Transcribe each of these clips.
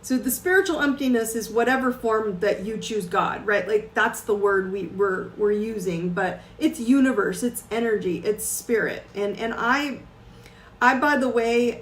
So the spiritual emptiness is whatever form that you choose God, right? Like that's the word we're using, but it's universe, it's energy, it's spirit. And I by the way,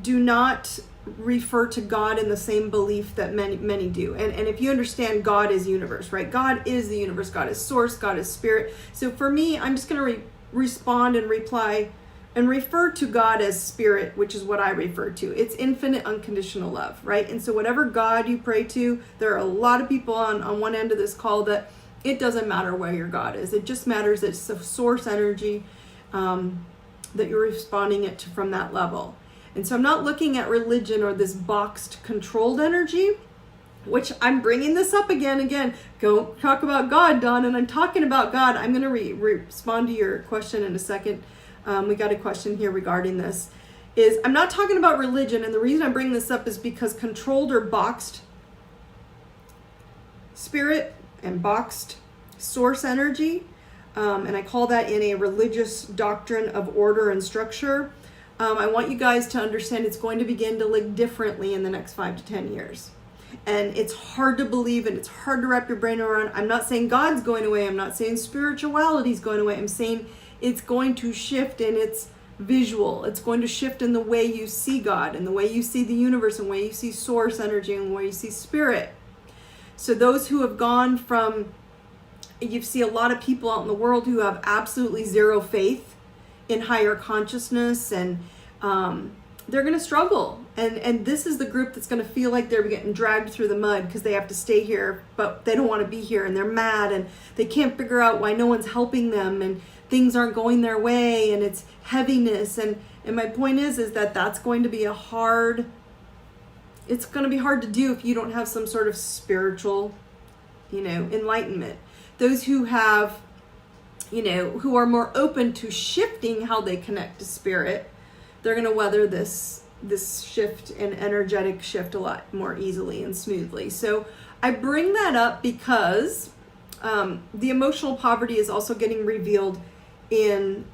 do not refer to God in the same belief that many do. And if you understand, God is universe, right? God is the universe, God is source, God is spirit. So for me, I'm just going to respond and reply and refer to God as spirit, which is what I refer to. It's infinite unconditional love, right? And so whatever God you pray to, there are a lot of people on one end of this call that it doesn't matter where your God is. It just matters it's a source energy that you're responding it to from that level. And so I'm not looking at religion or this boxed, controlled energy, which I'm bringing this up again. Go talk about God, Dawn, and I'm talking about God. I'm going to respond to your question in a second. We got a question here regarding this. I'm not talking about religion, and the reason I'm bringing this up is because controlled or boxed spirit and boxed source energy, and I call that in a religious doctrine of order and structure. I want you guys to understand it's going to begin to look differently in the next 5 to 10 years. And it's hard to believe and it's hard to wrap your brain around. I'm not saying God's going away. I'm not saying spirituality is going away. I'm saying it's going to shift in its visual. It's going to shift in the way you see God and the way you see the universe and the way you see source energy and the way you see spirit. So those who have gone from, you see a lot of people out in the world who have absolutely zero faith in higher consciousness, and they're going to struggle. And this is the group that's going to feel like they're getting dragged through the mud because they have to stay here, but they don't want to be here, and they're mad, and they can't figure out why no one's helping them, and things aren't going their way, and it's heaviness. And my point is that that's going to be it's going to be hard to do if you don't have some sort of spiritual, enlightenment. Those who have, who are more open to shifting how they connect to spirit, they're going to weather this shift and energetic shift a lot more easily and smoothly. So I bring that up because the emotional poverty is also getting revealed in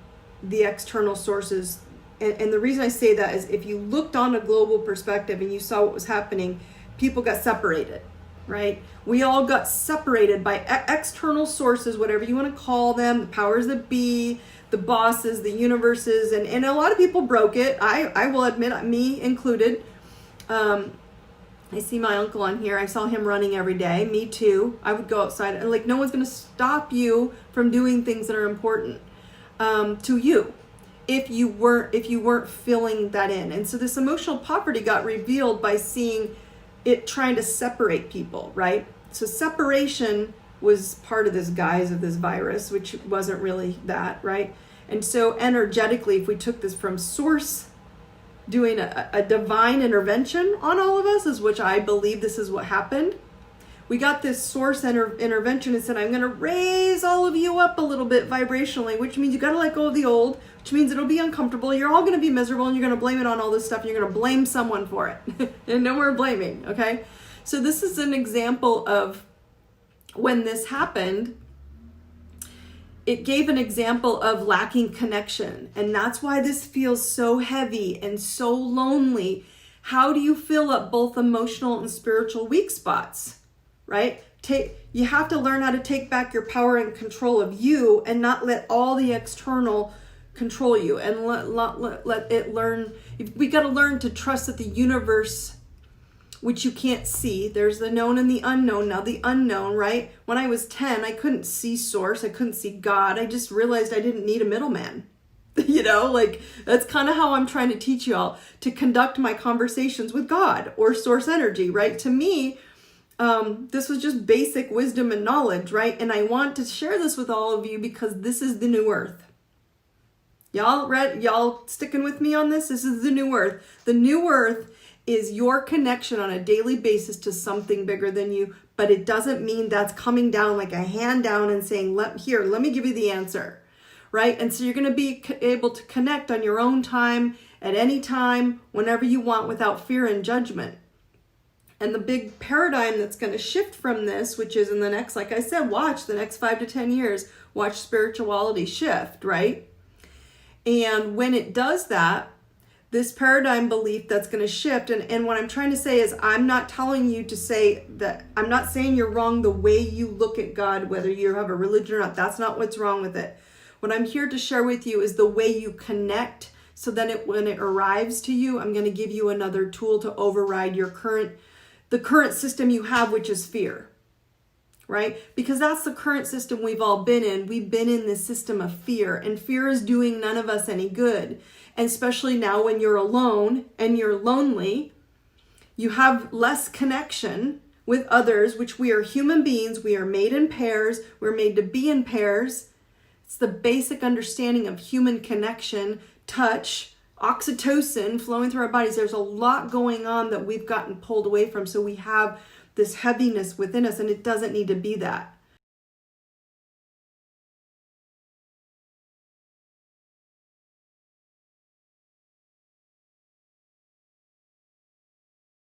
the external sources. And the reason I say that is if you looked on a global perspective and you saw what was happening, people got separated, right? We all got separated by external sources, whatever you want to call them, the powers that be, the bosses, the universes, and a lot of people broke it. I will admit, me included. I see my uncle on here. I saw him running every day. Me too. I would go outside and no one's going to stop you from doing things that are important to you if you weren't filling that in. And so this emotional poverty got revealed by seeing it trying to separate people, right? So separation was part of this guise of this virus, which wasn't really that, right? And so energetically, if we took this from source doing a divine intervention on all of us, is which I believe this is what happened. We got this source intervention and said, I'm going to raise all of you up a little bit vibrationally, which means you got to let go of the old, which means it'll be uncomfortable. You're all going to be miserable and you're going to blame it on all this stuff. And you're going to blame someone for it. And no more blaming. Okay. So this is an example of when this happened, it gave an example of lacking connection. And that's why this feels so heavy and so lonely. How do you fill up both emotional and spiritual weak spots? Right? You have to learn how to take back your power and control of you and not let all the external control you, and let it learn. We got to learn to trust that the universe, which you can't see, there's the known and the unknown. Now the unknown, right? When I was 10, I couldn't see source. I couldn't see God. I just realized I didn't need a middleman. That's kind of how I'm trying to teach y'all to conduct my conversations with God or source energy, right? To me, this was just basic wisdom and knowledge, right? And I want to share this with all of you because this is the new earth. Y'all sticking with me on this? This is the new earth. The new earth is your connection on a daily basis to something bigger than you, but it doesn't mean that's coming down like a hand down and saying, let me give you the answer, right? And so you're going to be able to connect on your own time, at any time, whenever you want, without fear and judgment. And the big paradigm that's going to shift from this, which is in the next, like I said, watch the next 5 to 10 years, watch spirituality shift, right? And when it does that, this paradigm belief that's going to shift. And what I'm trying to say is, I'm not telling you to say that, I'm not saying you're wrong the way you look at God, whether you have a religion or not. That's not what's wrong with it. What I'm here to share with you is the way you connect, so that when it arrives to you, I'm going to give you another tool to override the current system you have, which is fear. Right? Because that's the current system we've all been in. We've been in this system of fear, and fear is doing none of us any good. And especially now when you're alone and you're lonely, you have less connection with others, which we are human beings. We are made in pairs. We're made to be in pairs. It's the basic understanding of human connection, touch, oxytocin flowing through our bodies. There's a lot going on that we've gotten pulled away from. So we have this heaviness within us, and it doesn't need to be that.